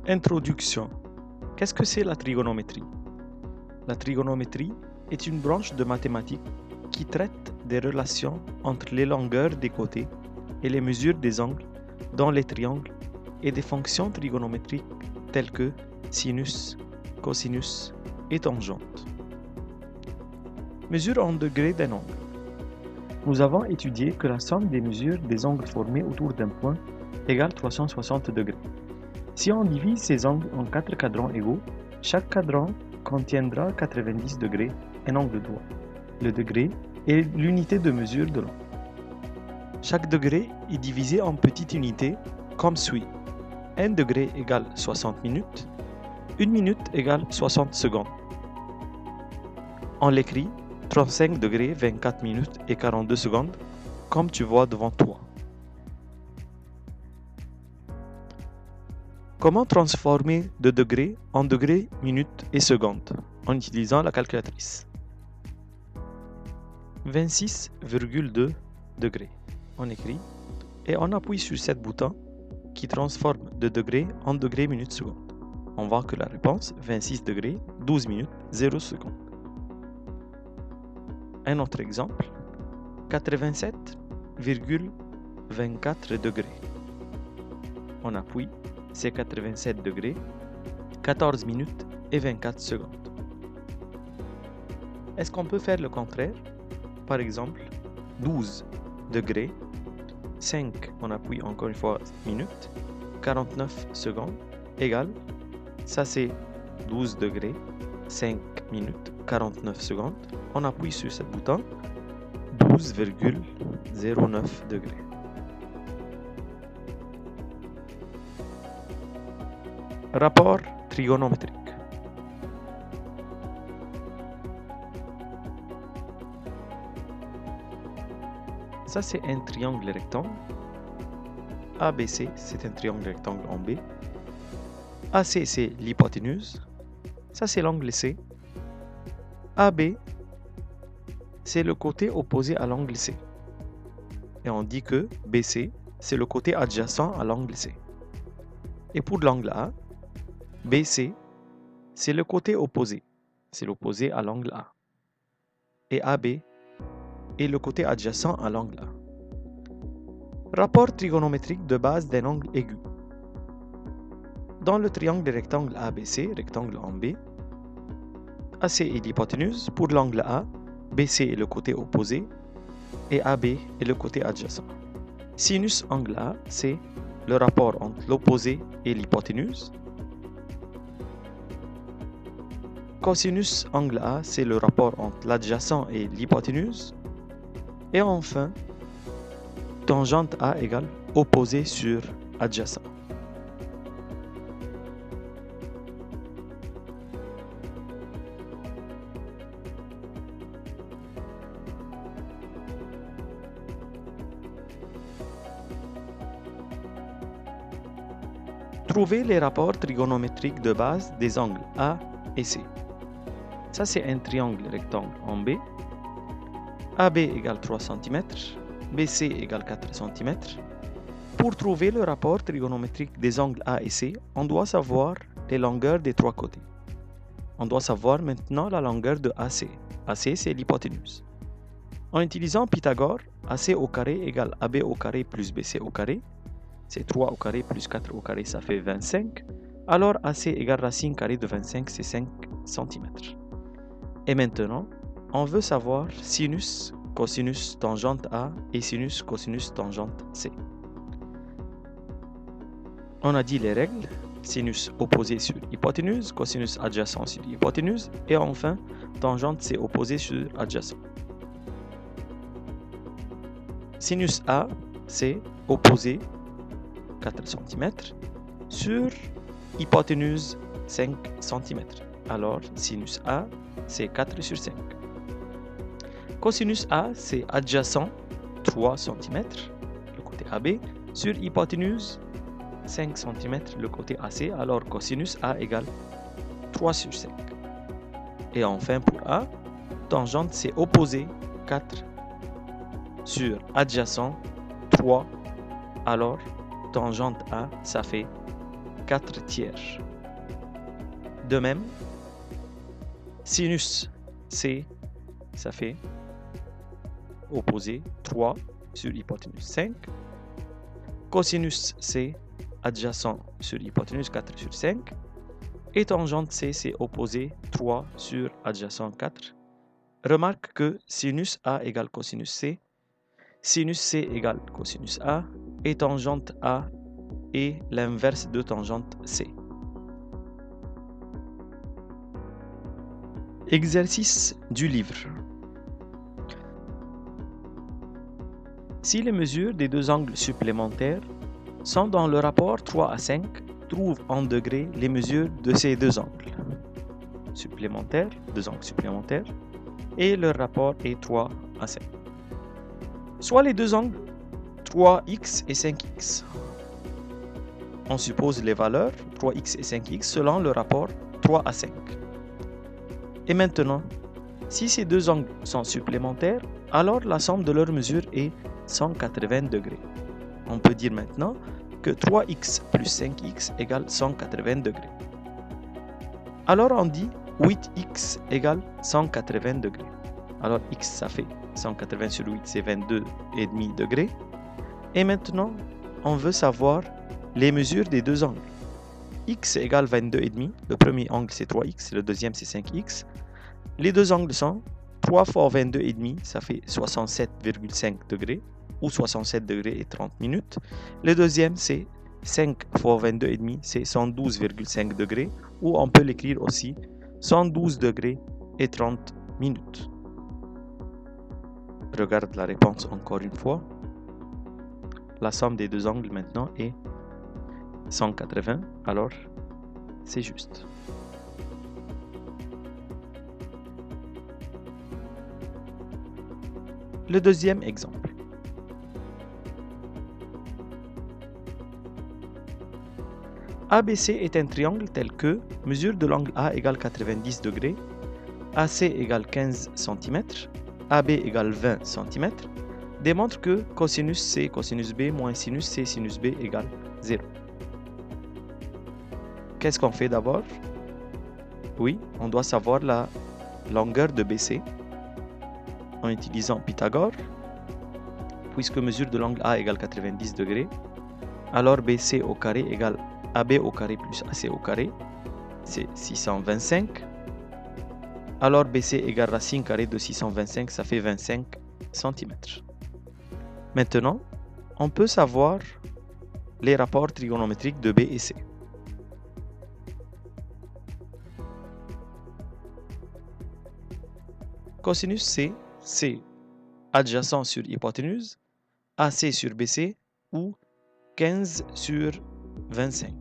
Introduction. Qu'est-ce que c'est la trigonométrie? La trigonométrie est une branche de mathématiques qui traite des relations entre les longueurs des côtés et les mesures des angles dans les triangles et des fonctions trigonométriques telles que sinus, cosinus et tangente. Mesure en degrés d'un angle. Nous avons étudié que la somme des mesures des angles formés autour d'un point égale 360 degrés. Si on divise ces angles en 4 cadrans égaux, chaque cadran contiendra 90 degrés, un angle droit. Le degré est l'unité de mesure de l'angle. Chaque degré est divisé en petites unités comme suit. 1 degré égale 60 minutes, 1 minute égale 60 secondes. On l'écrit 35 degrés, 24 minutes et 42 secondes, comme tu vois devant toi. Comment transformer de degrés en degrés, minutes et secondes en utilisant la calculatrice? 26,2 degrés. On écrit et on appuie sur ce bouton qui transforme de degrés en degrés, minutes, secondes. On voit que la réponse 26 degrés, 12 minutes, 0 secondes. Un autre exemple, 87,24 degrés. On appuie, c'est 87 degrés, 14 minutes et 24 secondes. Est-ce qu'on peut faire le contraire? Par exemple, 12 degrés, 5, on appuie encore une fois minutes, 49 secondes, égale, ça c'est 12 degrés, 5 minutes, 49 secondes. On appuie sur ce bouton, 12,09 degrés. Rapport trigonométrique. Ça, c'est un triangle rectangle. ABC, c'est un triangle rectangle en B. AC, c'est l'hypoténuse. Ça, c'est l'angle C. AB, c'est le côté opposé à l'angle C. Et on dit que BC, c'est le côté adjacent à l'angle C. Et pour l'angle A, BC, c'est le côté opposé. C'est l'opposé à l'angle A. Et AB est le côté adjacent à l'angle A. Rapport trigonométrique de base d'un angle aigu. Dans le triangle rectangle ABC, rectangle en B, AC est l'hypoténuse. Pour l'angle A, BC est le côté opposé et AB est le côté adjacent. Sinus angle A, c'est le rapport entre l'opposé et l'hypoténuse. Cosinus angle A, c'est le rapport entre l'adjacent et l'hypoténuse. Et enfin, tangente A égale opposé sur adjacent. Trouvez les rapports trigonométriques de base des angles A et C. Ça, c'est un triangle rectangle en B. AB égale 3 cm, BC égale 4 cm. Pour trouver le rapport trigonométrique des angles A et C, on doit savoir les longueurs des trois côtés. On doit savoir maintenant la longueur de AC. AC, c'est l'hypoténuse. En utilisant Pythagore, AC au carré égale AB au carré plus BC au carré. C'est 3 au carré plus 4 au carré, ça fait 25. Alors AC égale racine carrée de 25, c'est 5 cm. Et maintenant, on veut savoir sinus, cosinus, tangente A et sinus, cosinus, tangente C. On a dit les règles, sinus opposé sur hypoténuse, cosinus adjacent sur hypoténuse, et enfin, tangente C opposé sur adjacent. Sinus A, c'est opposé 4 cm sur hypoténuse 5 cm. Alors, sinus A, c'est 4 sur 5. Cosinus A, c'est adjacent 3 cm, le côté AB, sur hypoténuse 5 cm, le côté AC. Alors, cosinus A égale 3 sur 5. Et enfin, pour A, tangente, c'est opposé 4 sur adjacent 3. Alors, tangente A, ça fait 4 tiers. De même, sinus C, ça fait opposé 3 sur hypoténuse 5. Cosinus C, adjacent sur hypoténuse 4 sur 5. Et tangente C, c'est opposé 3 sur adjacent 4. Remarque que sinus A égale cosinus C, sinus C égale cosinus A, et tangente A est l'inverse de tangente C. Exercice du livre. Si les mesures des deux angles supplémentaires sont dans le rapport 3 à 5, trouve en degrés les mesures de ces deux angles supplémentaires, et leur rapport est 3 à 5. Soit les deux angles 3x et 5x. On suppose les valeurs 3x et 5x selon le rapport 3 à 5. Et maintenant, si ces deux angles sont supplémentaires, alors la somme de leurs mesures est 180 degrés. On peut dire maintenant que 3x plus 5x égale 180 degrés. Alors on dit 8x égale 180 degrés. Alors x ça fait 180 sur 8, c'est 22,5 degrés. Et maintenant, on veut savoir les mesures des deux angles. X égale 22,5. Le premier angle c'est 3x, le deuxième c'est 5x. Les deux angles sont 3 fois 22,5, ça fait 67,5 degrés, ou 67 degrés et 30 minutes. Le deuxième c'est 5 fois 22,5, c'est 112,5 degrés, ou on peut l'écrire aussi 112 degrés et 30 minutes. Regarde la réponse encore une fois. La somme des deux angles maintenant est 180, alors c'est juste. Le deuxième exemple. ABC est un triangle tel que mesure de l'angle A égale 90 degrés, AC égale 15 cm, AB égale 20 cm, démontre que cosinus C cosinus B moins sinus C sinus B égale 0. Qu'est-ce qu'on fait d'abord? Oui, on doit savoir la longueur de BC en utilisant Pythagore. Puisque mesure de l'angle A égale 90 degrés, alors BC au carré égale AB au carré plus AC au carré, c'est 625. Alors BC égale racine carrée de 625, ça fait 25 cm. Maintenant, on peut savoir les rapports trigonométriques de B et C. Cosinus C, c'est adjacent sur hypoténuse, AC sur BC ou 15 sur 25.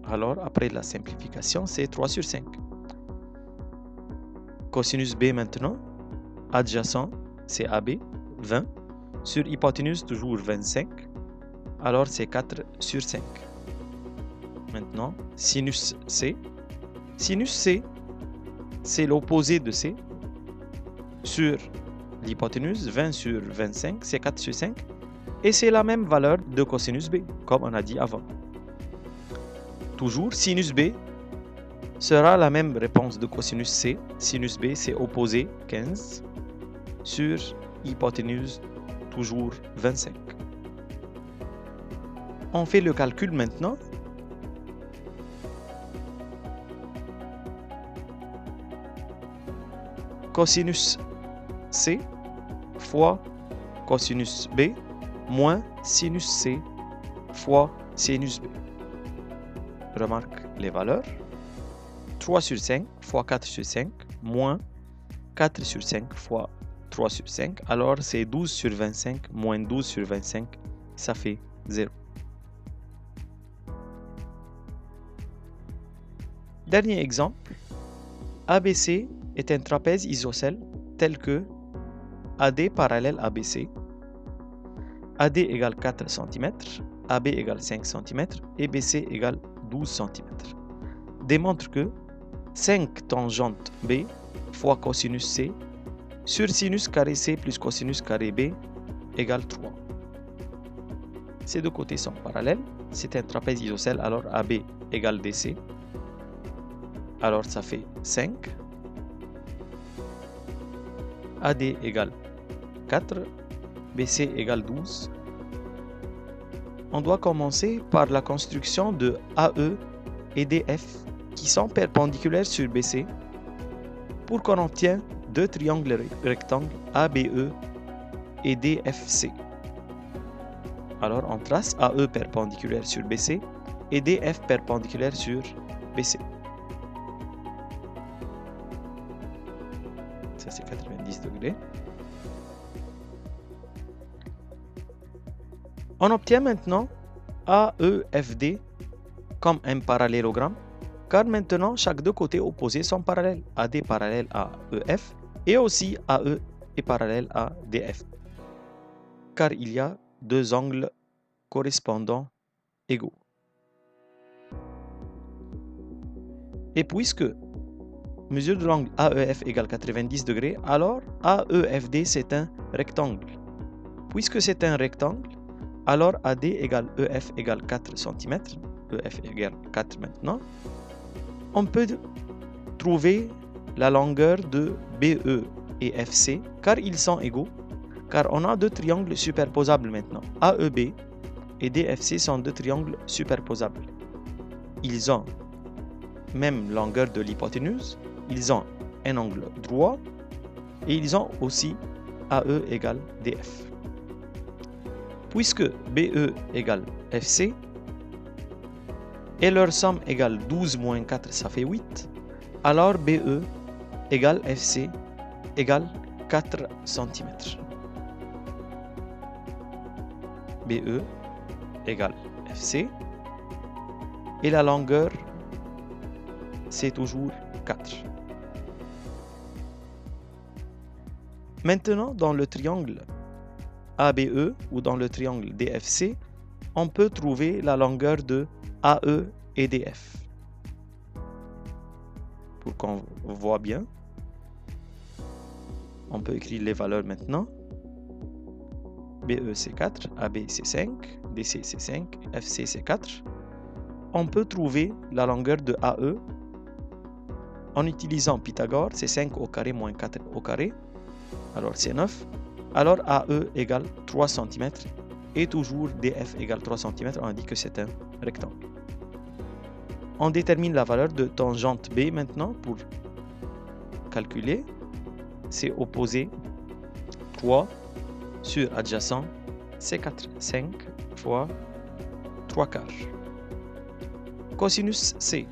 Alors, après la simplification, c'est 3 sur 5. Cosinus B maintenant, adjacent, c'est AB, 20, sur hypoténuse, toujours 25. Alors, c'est 4 sur 5. Maintenant, sinus C. Sinus C, c'est l'opposé de C. Sur l'hypoténuse, 20 sur 25, c'est 4 sur 5. Et c'est la même valeur de cosinus B, comme on a dit avant. Toujours, sinus B sera la même réponse de cosinus C. Sinus B, c'est opposé 15 sur hypoténuse, toujours 25. On fait le calcul maintenant. Cosinus C fois cosinus B moins sinus C fois sinus B. Remarque les valeurs. 3 sur 5 fois 4 sur 5 moins 4 sur 5 fois 3 sur 5. Alors c'est 12 sur 25 moins 12 sur 25. Ça fait 0. Dernier exemple. ABC est un trapèze isocèle tel que AD parallèle ABC, AD égale 4 cm, AB égale 5 cm et BC égale 12 cm. Démontre que 5 tangente B fois cosinus C sur sinus carré C plus cosinus carré B égale 3. Ces deux côtés sont parallèles. c'est un trapèze isocèle, alors AB égale DC. Alors ça fait 5. AD égale 4. BC égale 12. On doit commencer par la construction de AE et DF qui sont perpendiculaires sur BC pour qu'on obtienne deux triangles rectangles ABE et DFC. Alors on trace AE perpendiculaire sur BC et DF perpendiculaire sur BC. Ça c'est 90 degrés. On obtient maintenant AEFD comme un parallélogramme, car maintenant chaque deux côtés opposés sont parallèles. AD parallèle à EF et aussi AE est parallèle à DF, car il y a deux angles correspondants égaux. Et puisque mesure de l'angle AEF égale 90 degrés, alors AEFD c'est un rectangle. Puisque c'est un rectangle, alors AD égale EF égale 4 cm, EF égale 4 maintenant. On peut trouver la longueur de BE et FC, car ils sont égaux, car on a deux triangles superposables maintenant. AEB et DFC sont deux triangles superposables. Ils ont même longueur de l'hypoténuse, ils ont un angle droit et ils ont aussi AE égale DF. Puisque BE égale FC et leur somme égale 12 moins 4, ça fait 8, alors BE égale FC égale 4 cm. BE égale FC et la longueur c'est toujours 4. Maintenant, dans le triangle ABE ou dans le triangle DFC, on peut trouver la longueur de AE et DF. Pour qu'on voit bien, on peut écrire les valeurs maintenant. BE c'est 4, AB c'est 5, DC c'est 5, FC c'est 4. On peut trouver la longueur de AE en utilisant Pythagore, c'est 5 au carré moins 4 au carré, alors c'est 9. Alors AE égale 3 cm et toujours DF égale 3 cm, on a dit que c'est un rectangle. On détermine la valeur de tangente B maintenant pour calculer. C'est opposé 3 sur adjacent, c'est 4. 5 fois 3 quarts. Cosinus C.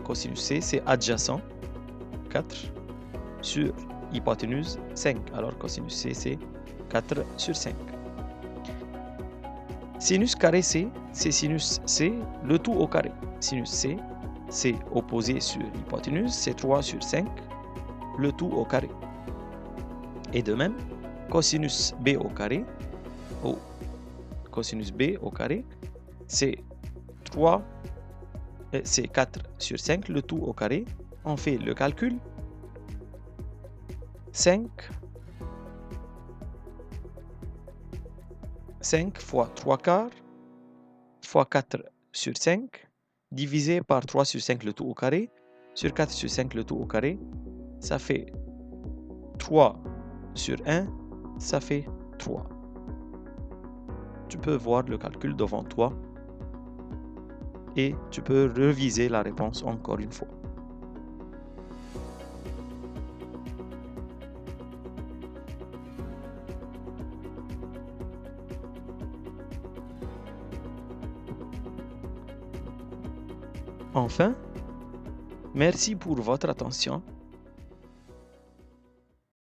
Cosinus C, c'est adjacent, 4 sur hypoténuse, 5. Alors cosinus C, c'est 4 sur 5. Sinus carré C, c'est sinus C, le tout au carré. Sinus C, c'est opposé sur hypoténuse, c'est 3 sur 5, le tout au carré. Et de même, cosinus B au carré, cosinus B au carré, c'est 3, c'est 4 sur 5, le tout au carré. On fait le calcul. 5 fois 3 quarts fois 4 sur 5 divisé par 3 sur 5 le tout au carré sur 4 sur 5 le tout au carré, ça fait 3 sur 1, ça fait 3. Tu peux voir le calcul devant toi et tu peux réviser la réponse encore une fois. Enfin, merci pour votre attention.